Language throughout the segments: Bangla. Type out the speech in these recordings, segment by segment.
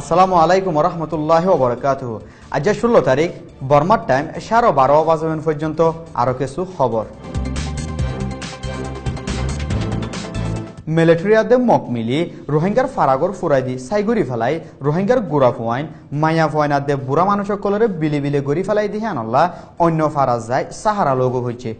আসসালামু আলাইকুম রহমতুল্লাহ ওবরাকাতুহু। আজ 16 তারিখ বর্মার টাইম 12:30 বাজে পর্যন্ত আরো কিছু খবর। মিলিটারি আদে মক মিলি রোহিঙ্গার ফারাগর ফুরাই দি সাইগুড়ি ফেলাই রোহিঙ্গার গুড়া ফুয়াইন মায়া ফুয়াইন আদে বুড়া মানুষ সকলের বিলি বিলে গড়ি ফেলাই দি হ্যানল্লা অন্য ফারাজ যায় সাহারা লোক হয়েছে।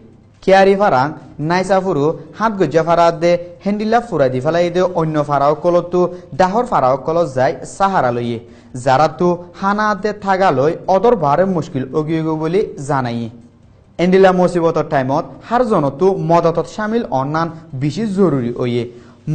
কেয়ারি ফারাং নাইসা ফুরু হাত গজ্জা ফারা দে হেন্ডিলা ফুরাই দি ফেলাই দে অন্য ফারাও কলতো ডাহর ফারাও কল যায় সাহারা লইয়ে যারা তো হানা দে থাগালই অদর ভারে মুশকিল অগিয়ে বলে জানাই। এন্ডিলা মুসিবতর টাইমত হারজনতো মদতত সামিল অন্যান বেশি জরুরি ওয়ে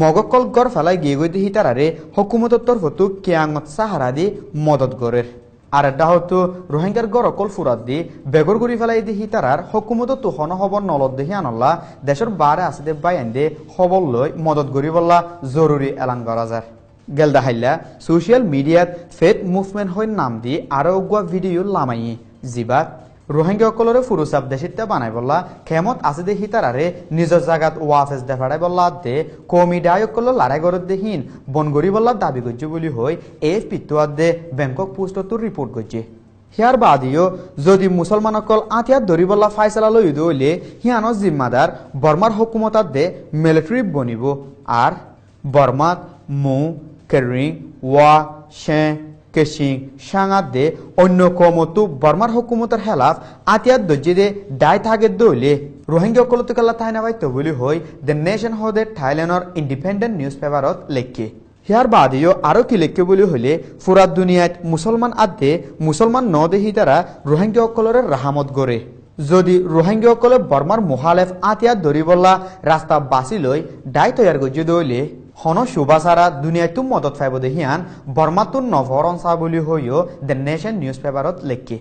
মগকল গড় ফেলাই গিয়ে গই দি হিতারারে হকুমতর তরফতো কেয়াঙত সাহারা দি মদত গড়ের আর এটা হতো রোহিঙ্গার গড়কল ফুরাত দি বেগর গড়ি ফেলাই দি হিতারার হকুমত তোহন হবর নলত দেখি আনল্লা দেশের বারে আছে দে বাইন দে খবর লই মদত গড়ি বললা জরুরি এলান করা যায়। গেলদা হাইলা সোশ্যাল মিডিয়াত ফেথ মুভমেন্ট হয়ে নাম দি আরো অগুয়া ভিডিও লামাই জিবা রোহিঙ্গা সকলরে ফুরুসাব দেশিতে বানাই বললা খেমত আছে দে হিতারারে নিজের জায়গাত ওয়াফেস দেখাড়াই বললা দে কমি ডায়কল লড়াই গরত দেহীন বনগরি বললা দাবি করছে বলি হই এএফপি তোয়ার দে ব্যাংকক পোস্টত রিপোর্ট করছে। হিয়ার বাদিও যদি মুসলমানকল আতিয়াত ধরি বললা ফাইসলা লই দইলে হিয়ানো জিম্মাদার বর্মার হুকুমতার দে মিলিটারি বনিব আর বর্মাত মু কেরিং ওয়া শে কেশিং সাঙাত দে অন্য কমতো বর্মার হুকুমতের হেলাফ আতিয়াত দজ্জি দে দায় থাকে দইলে রোহিঙ্গা কলতকাল্লা তাইনা বাইতো বলি হই দ্য নেশন হদে থাইল্যান্ডর ইন্ডিপেন্ডেন্ট নিউজ পেপারত লেখকে। হিয়ার বাদিও আরো কি লেখকে বলি হইলে ফুরাত দুনিয়াত মুসলমান আদে মুসলমান ন দেহি তারা রোহিঙ্গা অকলরে রাহামত গড়ে যদি রোহিঙ্গা অকলে বর্মার মুহালেফ আতিয়াত ধরি বললা রাস্তা বাঁচি লই দায় তৈয়ার গজ্জি দইলে হন শুভা সারা দুনিয়ায় মদত ফাইব দেহিয়ান বর্মাতুন নভরন সা বলি হইও দ্য নেশন নিউজ পেপারত লেখকে।